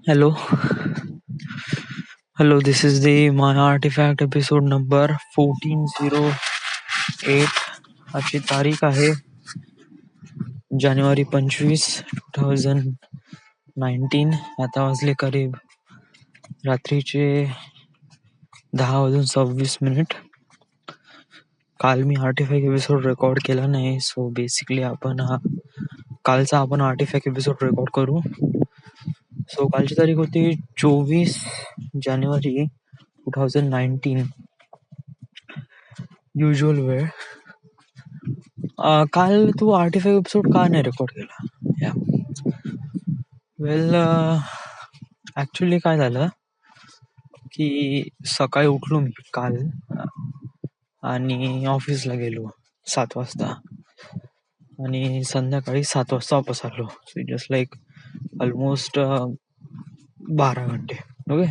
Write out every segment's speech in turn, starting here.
Hello, hello. This is the my artifact episode number 1408. आजची तारीख आहे जानेवारी 25, 2019. आता वाजले करीब रात्रीचे 10:26. काल मी आर्टिफॅक्ट एपिसोड रेकॉर्ड केला नाही, सो बेसिकली कालचा आपण आर्टिफॅक्ट एपिसोड रेकॉर्ड करू. सो कालची तारीख होती 24 जानेवारी 2019. युजुअल वेळ. काल तू आर्टिफॅक्ट एपिसोड का नाही रेकॉर्ड केला? वेल, ॲक्च्युली काय झालं की सकाळी उठलो मी काल आणि ऑफिसला गेलो 7 वाजता आणि संध्याकाळी 7 वाजता वापस आलो. सो जस्ट लाईक ऑलमोस्ट 12 घंटे. ओके.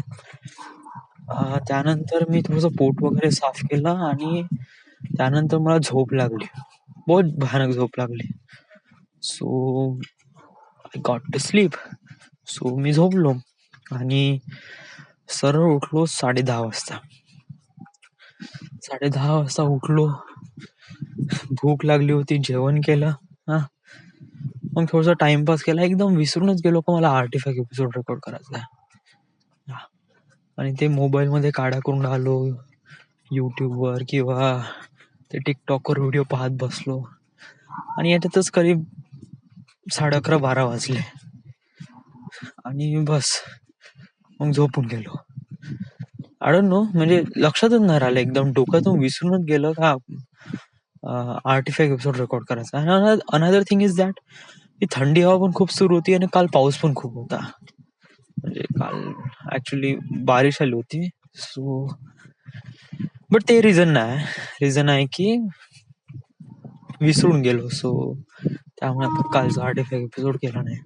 त्यानंतर मी थोडंसं पोट वगैरे साफ केलं आणि त्यानंतर मला झोप लागली, बहुत भयानक झोप लागली. So I got to sleep. So मी झोपलो आणि सरळ उठलो 10:30 वाजता. 10:30 वाजता उठलो, भूक लागली होती, जेवण केलं. मग थोडासा टाइमपास केला, एकदम विसरूनच गेलो का मला आर्टिफॅक्ट एपिसोड रेकॉर्ड करायचा आहे. आणि ते मोबाईलमध्ये काढा करून राहिलो, यूट्यूबवर किंवा ते टिकटॉकवर व्हिडिओ पाहत बसलो आणि याच्यातच करीब 11:30-12 वाजले आणि बस मग झोपून गेलो. आय डोंट नो, म्हणजे लक्षातच नाही राहिलं, एकदम डोक्यातून विसरूनच गेलं का आर्टिफॅक्ट एपिसोड रेकॉर्ड करायचा. आणि अनदर थिंग इज दॅट की थंडी हवा पण खूप सुरू होती आणि काल पाऊस पण खूप होता. म्हणजे काल ऍक्च्युली बारिश आली होती. सो बट ते रिझन नाही, रिझन आहे की विसरून गेलो. सो त्यामुळे आपण कालचा आर्टिफॅक्ट एपिसोड केला नाही.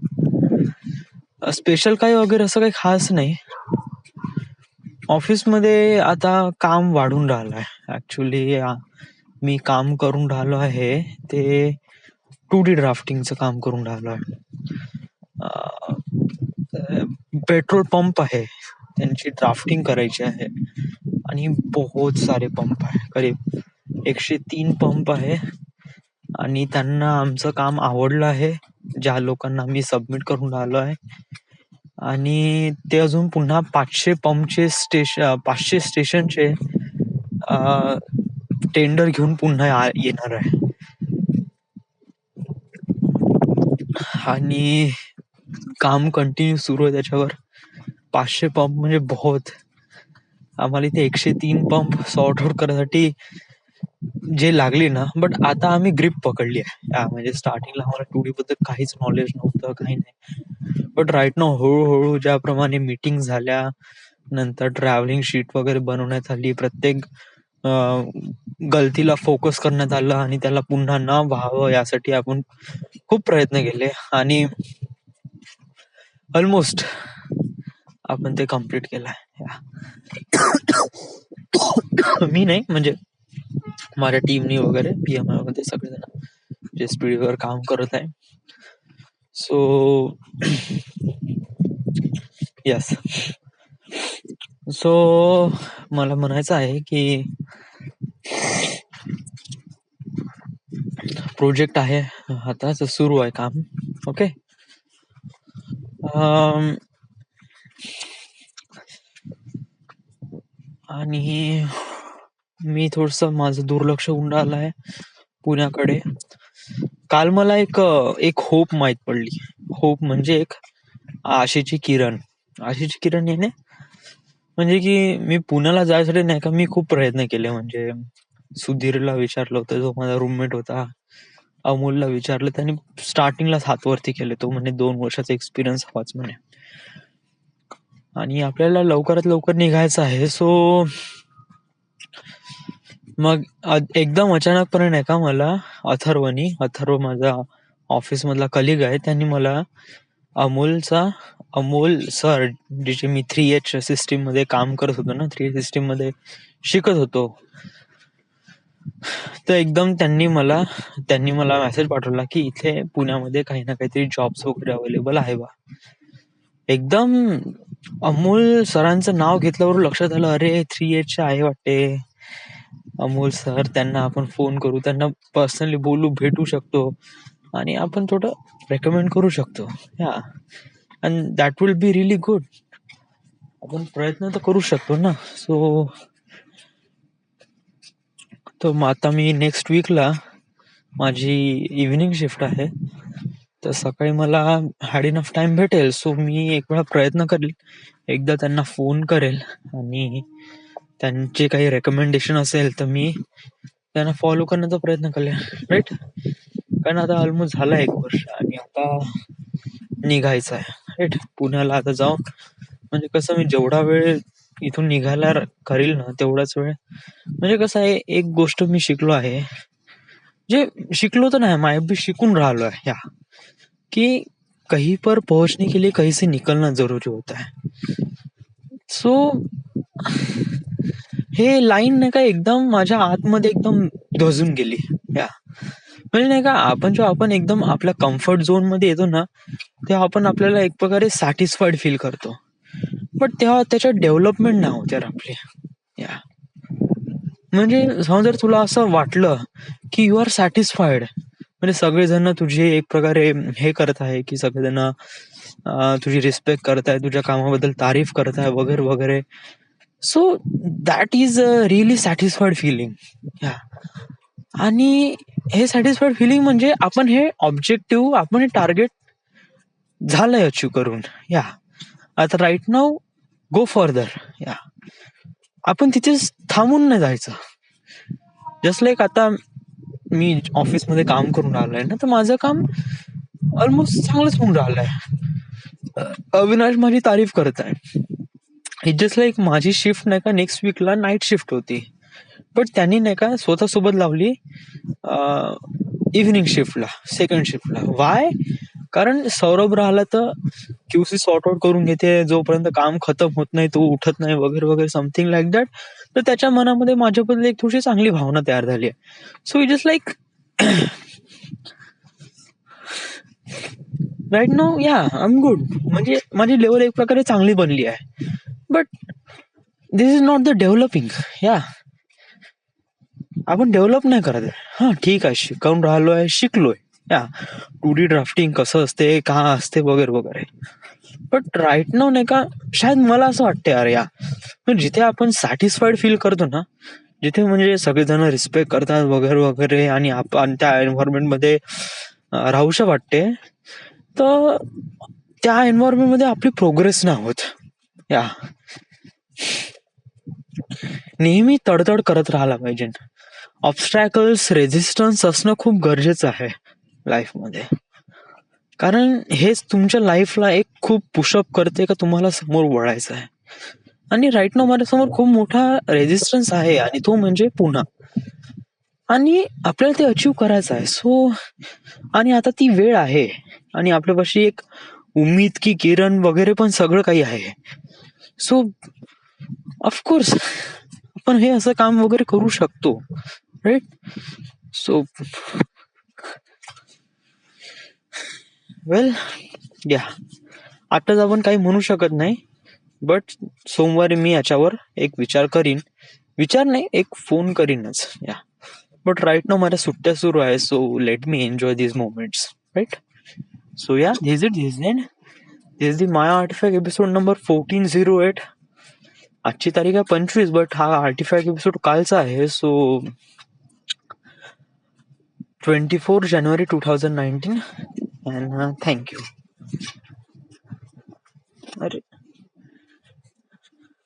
स्पेशल काही वगैरे असं काही खास नाही. ऑफिसमध्ये आता काम वाढून राहिलं आहे. ऍक्च्युली मी काम करून राहिलो आहे ते 2D ड्राफ्टिंगचं काम करून राहिलो आहे. पेट्रोल पंप आहे, त्यांची ड्राफ्टिंग करायची आहे आणि बहुत सारे पंप आहे, करीब 103 पंप आहे. आणि त्यांना आमचं काम आवडलं आहे, ज्या लोकांना मी सबमिट करून राहिलो आहे. आणि ते अजून पुन्हा 500 स्टेशनचे टेंडर घेऊन पुन्हा येणार आहे. आणि काम कंटिन्यू सुरू आहे त्याच्यावर. 500 पंप म्हणजे बहुत. आम्हाला इथे 103 पंप सॉर्ट आउट करण्यासाठी जे लागली ना, बट आता आम्ही ग्रीप पकडली आहे. म्हणजे स्टार्टिंगला आम्हाला 2D बद्दल काहीच नॉलेज नव्हतं, काही नाही. बट राईट नाव हळूहळू ज्याप्रमाणे मीटिंग झाल्या, नंतर ट्रॅव्हलिंग शीट वगैरे बनवण्यात आली, प्रत्येक गलतीला फोकस करण्यात आलं आणि त्याला पुन्हा न व्हावं यासाठी आपण खूप प्रयत्न केले आणि ऑलमोस्ट आपण ते कम्प्लीट केलंय. मी नाही, म्हणजे माझ्या टीमनी वगैरे, PMI मध्ये सगळेजण जे स्पीडवर काम करत आहे. So yes. सो मला म्हणायचं आहे की प्रोजेक्ट आहे आता सुरू आहे काम. ओके. आणि मी थोडस माझं दुर्लक्ष होऊन राहिलं आहे पुण्याकडे. काल मला एक होप माहीत पडली. होप म्हणजे एक आशेची किरण. आशेची किरण येणे म्हणजे की मी पुण्याला जायसाठी नाही का, मी खूप प्रयत्न केले. म्हणजे सुधीरला विचारलं होतं, जो माझा रूममेट होता, अमोलला विचारलं, त्यांनी स्टार्टिंगला 7 वरती केले. तो म्हणे 2 वर्षाचा एक्सपिरियन्स हवाच म्हणे आणि आपल्याला लवकरात लवकर निघायचं आहे. सो मग एकदम अचानकपणे नाही का, मला अथर्व माझा ऑफिस मधला कलिग आहे, त्यांनी मला अमोल सर, जिचे मी 3H सिस्टीम मध्ये काम करत होतो ना, 3H सिस्टीम मध्ये शिकत होतो, तर एकदम त्यांनी मला मेसेज पाठवला की इथे पुण्यामध्ये काही ना काहीतरी जॉब्स वगैरे अवेलेबल आहे बा. एकदम अमोल सरांचं नाव घेतल्यावर लक्षात आलं, अरे 3H आहे वाटते अमोल सर. त्यांना आपण फोन करू, त्यांना पर्सनली बोलू, भेटू शकतो आणि आपण थोडं रेकमेंड करू शकतो. या and that will be really good. आपण प्रयत्न तर करू शकतो ना. तर मग आता मी नेक्स्ट वीकला माझी इव्हिनिंग शिफ्ट आहे, तर सकाळी मला हॅड इनफ टाइम भेटेल. सो मी एक वेळा प्रयत्न करेल, एकदा त्यांना फोन करेल आणि त्यांचे काही रेकमेंडेशन असेल तर मी त्यांना फॉलो करण्याचा प्रयत्न करेल. राईट, कारण आता ऑलमोस्ट झाला 1 वर्ष आणि आता निघायचं आहे. राईट, पुण्याला आता जाऊन म्हणजे कसं, मी जेवढा वेळ इथून निघायला करील ना तेवढाच वेळ, म्हणजे कसं आहे, एक गोष्ट मी शिकलो आहे, जे शिकलो तर नाही, मैं भी शिकून राहिलो आहे या, कि कहीं पर पहुंचने के लिए कहीं से निकलना जरूरी होता है. सो हे लाईन नाही का एकदम माझ्या आतमध्ये एकदम धजून गेली या. म्हणजे नाही का, आपण एकदम आपल्या कम्फर्ट झोन मध्ये येतो ना, तेव्हा आपण आपल्याला एक प्रकारे सॅटिस्फाईड फील करतो, बट तेव्हा त्याच्यात डेव्हलपमेंट नाही होत यार आपली. या म्हणजे समज जर तुला असं वाटलं की यू आर सॅटिस्फाईड, म्हणजे सगळेजण तुझे एक प्रकारे हे करत आहे, की सगळेजण तुझी रिस्पेक्ट करत आहे, तुझ्या कामाबद्दल तारीफ करत आहे वगैरे वगैरे, so that is a really satisfied feeling. या आणि हे सॅटिस्फाईड फिलिंग म्हणजे आपण हे ऑब्जेक्टिव्ह, आपण हे टार्गेट झालंय अचीव करून. या आता राईट नाव गो फर्दर. या आपण तिथेच थांबून नाही जायचं. जस्ट लाईक आता मी ऑफिसमध्ये काम करून राहिलोय ना, तर माझं काम ऑलमोस्ट चांगलंच होऊन राहिलंय. अविनाश माझी तारीफ करत आहे. इट जस्ट लाईक माझी शिफ्ट नाही का नेक्स्ट वीकला नाईट शिफ्ट होती, बट त्यांनी नाही का स्वतःसोबत लावली इव्हिनिंग शिफ्टला, सेकंड शिफ्टला. वाय? कारण सौरभ राहिला तर क्यूसी सॉर्ट आउट करून घेते, जोपर्यंत काम खतम होत नाही तो उठत नाही वगैरे वगैरे, समथिंग लाईक दॅट. तर त्याच्या मनामध्ये माझ्याबद्दल एक थोडीशी चांगली भावना तयार झाली आहे. So it just like right now yeah I am good, म्हणजे माझी लेवल एक प्रकारे चांगली बनली आहे. But this is not the developing. या आपण डेव्हलप नाही करत. हा ठीक आहे, शिकवून राहिलोय, शिकलोय. या 2D ड्राफ्टिंग कसं असते, का असते वगैरे वगैरे, बट राईट नाव नाही का, शायद मला असं वाटतं यार, या जिथे आपण सॅटिस्फाईड फील करतो ना, जिथे म्हणजे सगळेजण रिस्पेक्ट करतात वगैरे वगैरे आणि आपण त्या एन्व्हायरमेंट मध्ये राहूशा वाटते, तर त्या एन्व्हायरमेंट मध्ये आपली प्रोग्रेस नाही होत. या नेहमी तडतड करत राहायला पाहिजे. ऑब्स्टॅकल्स, रेझिस्टन्स असणं खूप गरजेचं आहे लाईफमध्ये, कारण हेच तुमच्या लाईफला एक खूप पुशअप करते का तुम्हाला समोर वळायचं आहे. आणि राईट नाव माझ्यासमोर खूप मोठा रेझिस्टन्स आहे, आणि तो म्हणजे पुन्हा, आणि आपल्याला ते अचीव करायचं आहे. सो आणि आता ती वेळ आहे, आणि आपल्यापाशी एक उम्मीद की किरण वगैरे पण सगळं काही आहे. सो ऑफकोर्स आपण हे असं काम वगैरे करू शकतो. राईट. सो वेल या, आताच आपण काही म्हणू शकत नाही, बट सोमवारी मी याच्यावर एक विचार करीन. विचार नाही, एक फोन करीनच. या बट राईट नाव माझ्या सुट्ट्या सुरू आहे, so let me enjoy this moments. Right. So yeah this is the my artifact episode number 1408. आजची तारीख आहे 25, बट हा आर्टिफॅक्ट एपिसोड कालचा आहे. So 24 January 2019. And thank you. अरे